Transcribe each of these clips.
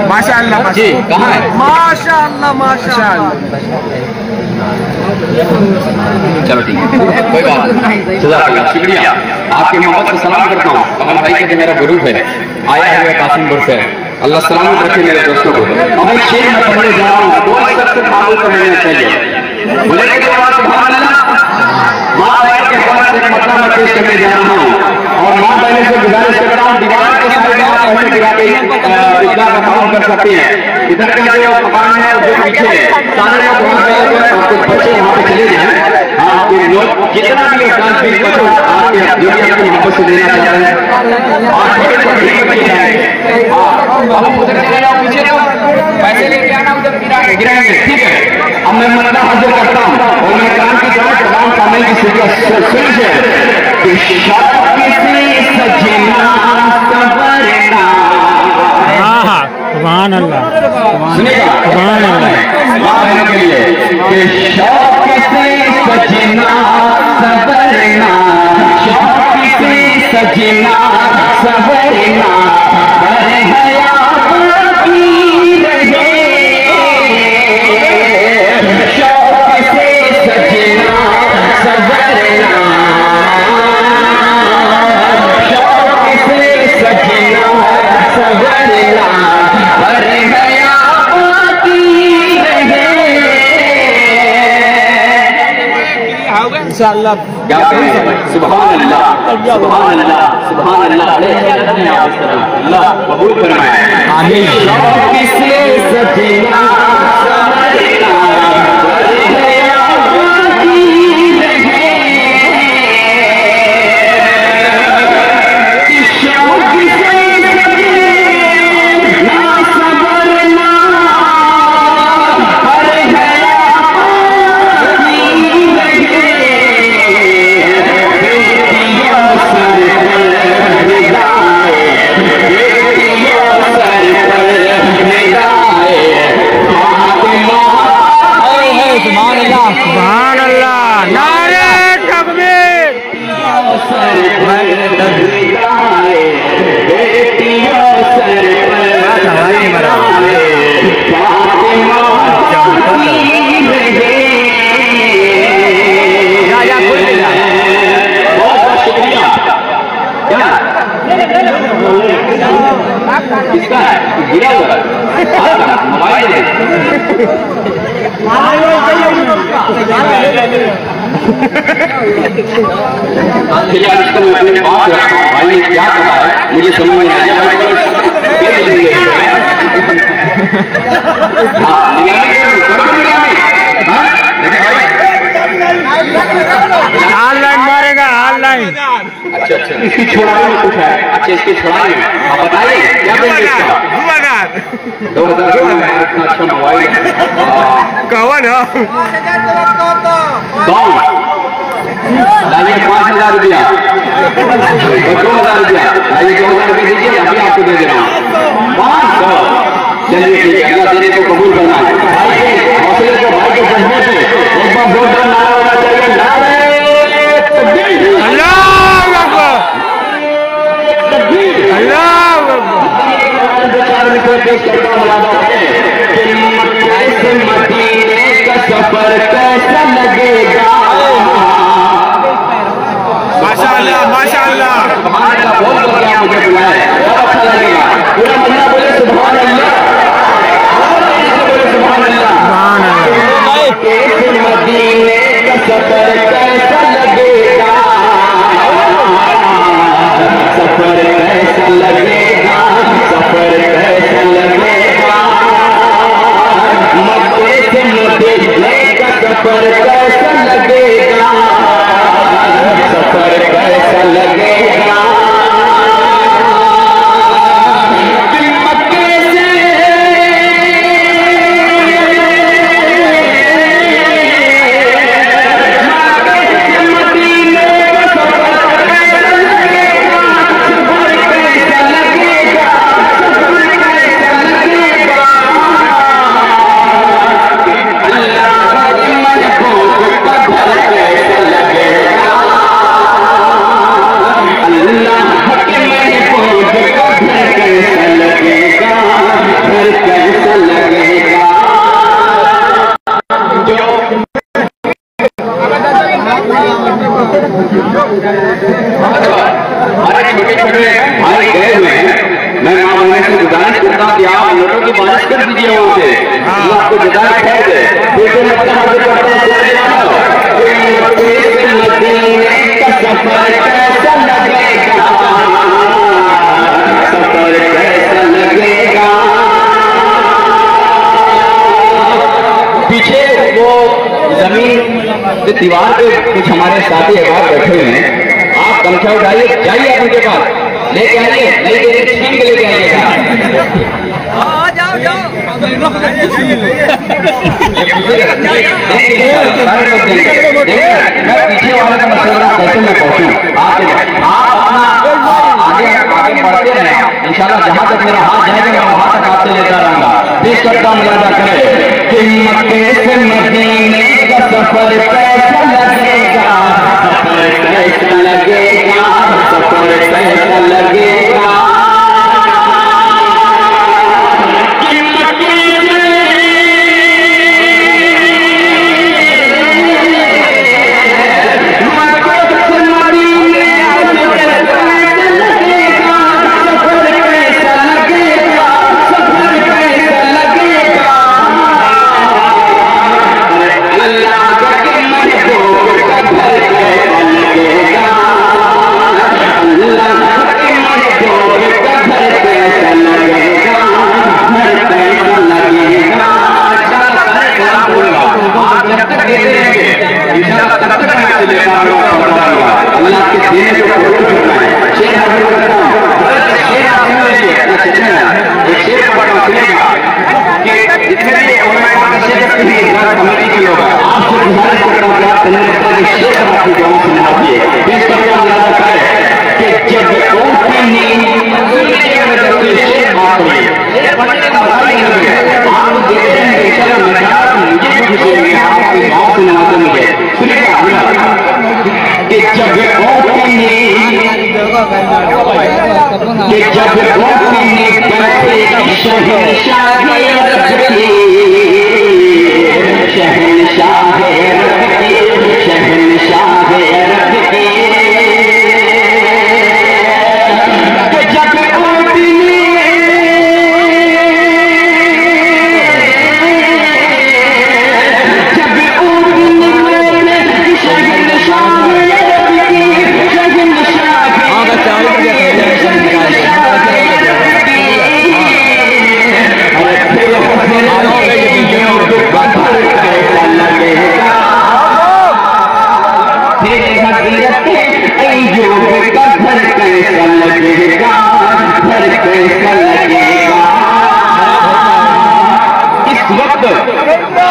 माशाअल्लाह जी, कहाँ है? माशाअल्लाह माशाअल्लाह। चलो ठीक है, कोई बात नहीं, शुक्रिया। आपके मोहब्बत को सलाम करता हूँ। कमल भाई के मेरा गुरु है, आया है कासिमपुर से। अल्लाह सलामत रखे मेरे दोस्तों को। अब मैं शेर में पढ़ने जा रहा हूँ, दो सबसे काबू कर लेना चाहिए। बोले के बाद सुभान अल्लाह। माँ बहन के हवाले से मतलब मैं पेश करने जा रहा हूँ और माँ बहन से गुजारिश करता हूँ दीवार के साइड में ऐसे गिरा के इतना का काम कर सकती हैं। इधर के जो मकान है जो पीछे सारे लोग वहाँ पे कुछ बच्चे वहाँ पे चले जाएं। हाँ, लोग जितना भी डांस भी बच्चों आपके जो भी अपनी मोहब्बत से देना चाहते हैं और छोटे छोटे बच्चे जाएंगे। अब उधर चले जाओ पीछे तो पैसे लेके आना, उधर गिराएंगे, ठीक है। अब मैं मन्नत हाजिर करता हूँ और मैं कान की तरफ प्रधान कामिल की सुन से सजना सबरना। सुभान अल्लाह, सुनेगा सुभान अल्लाह। माँ बहनों के लिए कि शौक से सजना सबरना, शौक से सजना सबरना, अरे हयात की रहे। शौक से सजना सबरना, शौक से सजना सबरना, अरे हयात की रहे। इंशाअल्लाह सुभान अल्लाह, सुभान अल्लाह, सुभान अल्लाह। अल्लाह कबूल फरमाए, आमीन। शौक से सजना सबरना, अरे हयात की रहे। शौक से सजना सबरना, अरे हयात की रहे। बेटियों सर पर निगाहे, बेटियों सर पर निगाहे, फातिमा। सुभान अल्लाह, सुभान अल्लाह। नारे तकबीर। सर पर निगाहे, बेटियों सर पर निगाहे, फातिमा की रहे। बहुत बहुत शुक्रिया। क्या किसका है? गिरा हुआ मोबाइल है। फिलहाल इसको मैं अपने पास रखा हूँ। भाई ने क्या कहा है मुझे समझ में नहीं आया। ऑनलाइन मारेगा, ऑनलाइन। अच्छा अच्छा, इसकी छोड़ाई में कुछ है। अच्छा, इसकी छोड़ाई में आप बताइए क्या बोलेंगे इसका? 2000 में इतना अच्छा मोबाइल कौन है? लाइए 5000 रुपया, 2000 रुपया लाइए, 2000 रुपये दीजिए, अभी आपको दे दे रहा हूँ 500। चलिए ठीक है, अल्लाह देने को कबूल करना है। भाई के हौसले को, भाई के जज्बे से एक बार जोरदार नारा होना चाहिए। नारे तकबीर, अल्लाह अकबर, तकबीर, अल्लाह अकबर। हसन को पेश करता हूँ कि मक्के से मदीने का सफर कैसा लगेगा। माशाअल्लाह माशाअल्लाह। सुभान अल्लाह बोल दो क्या मुझे बुलाए, बहुत अच्छा लगेगा। पूरा महीना बोले सुभान अल्लाह, बोले सुभान अल्लाह। मक्के से मदीने का सफर कैसा लगेगा, सफर कैसा लगेगा, सफर कैसा लगेगा। मक्के से मदीने का सफर कैसा लगेगा, सफर कैसा लगेगा। मक्के से मदीने का सफर कैसा लगेगा, सफर कैसा लगेगा, सफर कैसा लगेगा। अल्लाह के महबूब का घर कैसा लगेगा, अल्लाह के महबूब का घर कैसा लगेगा, घर कैसा लगेगा। हमारे छोटे छोटे भाई गए हुए हैं, मैं माँ बहन से गुजारिश करता हूँ कि आप नोटों की बारिश कर दीजिए वहाँ से, आपको गुजारिश है मदीने का सफर कैसा लगेगा, सफर कैसा लगेगा। पीछे वो जमीन दीवार पे कुछ हमारे साथी अहबाब बैठे हुए हैं, आप गमछा उठाइए, जाइए आप उनके पास लेके आइए, नहीं तो छीन के लेके आइएगा। मैं पीछे वाले का मशवरा कैसे मैं पहुंचूं, आप अपना आगे आगे बढ़ते रहे, इंशाल्लाह जहां तक मेरा हाथ जाएगा मैं वहां तक आपसे लेता रहूंगा। पेश करता हूं, मुलाजा करें कि मक्के से मदीने का सफर कैसा लगेगा, सफर कैसा लगेगा, सफर कैसा लगेगा।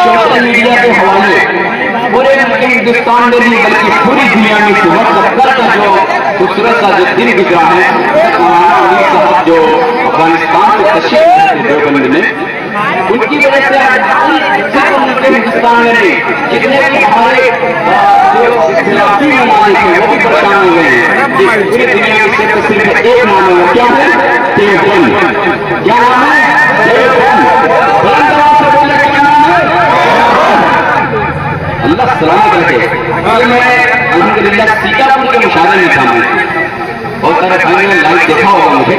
सोशल मीडिया के हवाले पूरे हिंदुस्तान में नहीं बल्कि पूरी दुनिया में इस वक्त कल का जो खूबसूरत सा जो दिन गुजरा है, जो अफगानिस्तान से तशरीफ देवबंद में, उनकी वजह से हिंदुस्तान में नहीं जितने भी हमारे खिलाफी ममालिक हैं वो भी परेशान हो गए हैं। पूरी दुनिया में सिर्फ एक नाम है, क्या है? देवबंद। क्या नाम है? कल मैं अल्हम्दुलिल्लाह सीतापुर के मुशाहरे में था। बहुत सारे भाइयों ने लाइव देखा होगा मुझे।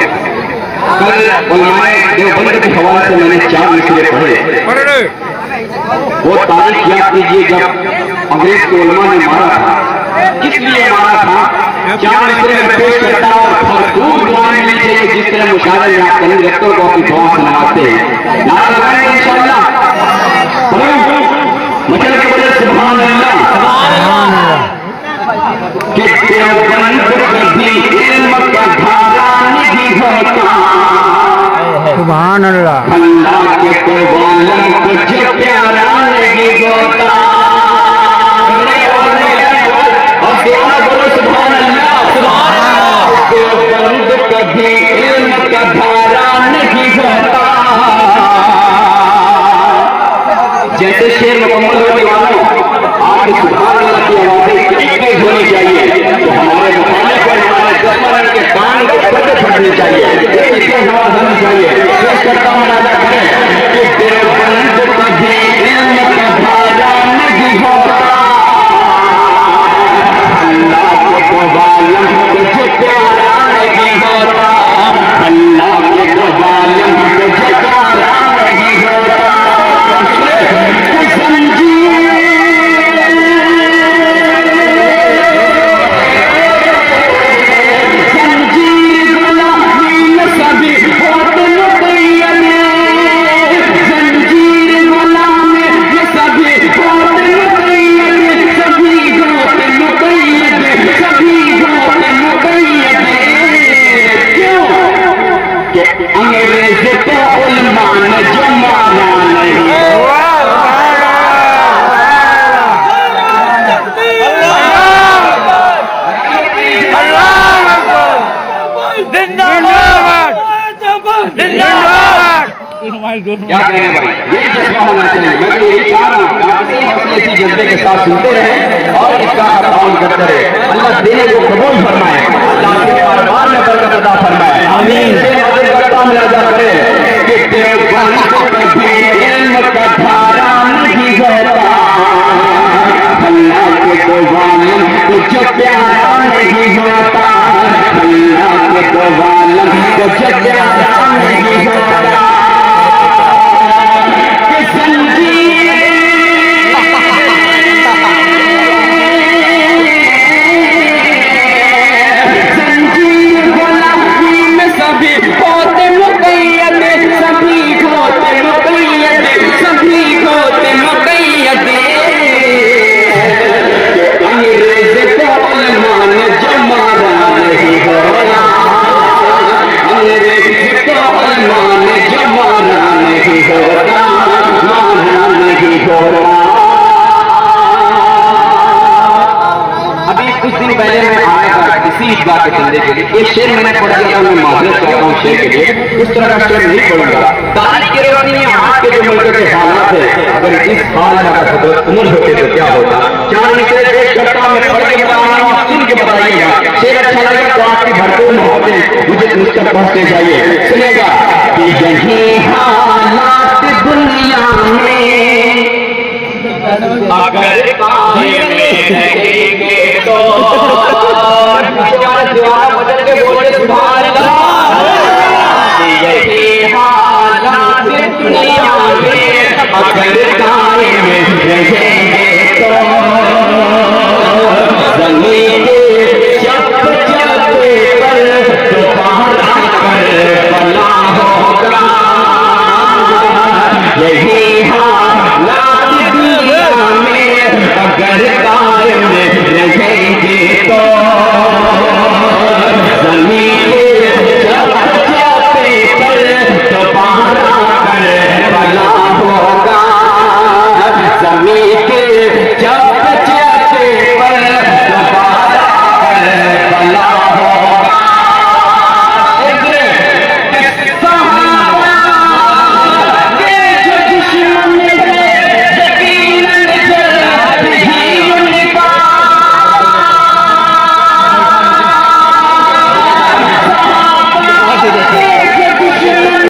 कल उलमाए देवबंद के हवाले से मैंने 4 मिसरे पढ़े। वो तारीख याद कीजिए जब अंग्रेज के उलमा ने मारा था, किस लिए मारा था, 4 मिसरे में पेश करता और भरपूर दुआएं मिलनी चाहिए। जिस तरह मुशाहरे में आप कहीं रखते हो अपनी दुआ सुनाते हैं, नारा लगाएंगे इंशाअल्लाह। मचल के बोले सुभान अल्लाह। कि देवबंद कभी इल्म का धारा नहीं होता, सुभान अल्लाह। अल्लाह के कुर्बान कुछ प्यारा नहीं होता। और देवना बोलो सुभान अल्लाह। देवबंद कभी इल्म का धारा नहीं होता। जैसे शेर मुकम्मल होने वालों आपकी सुभान अल्लाह की आवाज़ें तेज होनी चाहिए, तो हमारे मुखालिफ पर हमारे दुश्मन के कान को पर्दे फटने चाहिए, इसकी आवाज़ होनी चाहिए। पेश करता हूं नादा करें कि देवबंद कभी इल्म का धारा नहीं होता। अल्लाह के कवालम तुझे प्यारा नहीं होता। अल्लाह के कवालम तुझे प्यारा नहीं होता। अंग्रेज को उलमा ने जमाना नहीं। क्या कहने भाई, यही जज्बा होना चाहिए। मैं तो यही चाह रहा हूँ अपने हौसले इसी जज्बे के साथ सुनते रहे और इसका ताउन करते रहे। अल्लाह देने को कबूल फरमाए, अल्लाह के दरबार में बरकत अता फरमाए। आमीन। मुलाजा करें कि देवबंद कभी इल्म का धारा नहीं होता। अल्लाह के कवालम तुझे प्यारा नहीं होता। अल्लाह के कवालम तुझे प्यारा नहीं होता। के चंदे के लिए एक शेर मैंने पढ़ा था, मैं माजरत करता हूँ शेर के लिए, इस तरह का शेर नहीं पढ़ूंगा। तारीख की रोशनी में आज के जो मुल्क के हालात है, अगर इस हाल में अगर उम्र होते तो क्या होता। 4 मिसरे पेश करता हूँ, मैं पढ़ के बता रहा हूँ, आप सुन के बताइएगा। शेर अच्छा लगे तो आपकी भरपूर मोहब्बतें मुझे मुझ तक पहुँचते जाइए। सुनेगा कि यही हालात दुनिया में अगर रहेंगे तो दीवाना बदल के बोले सुधार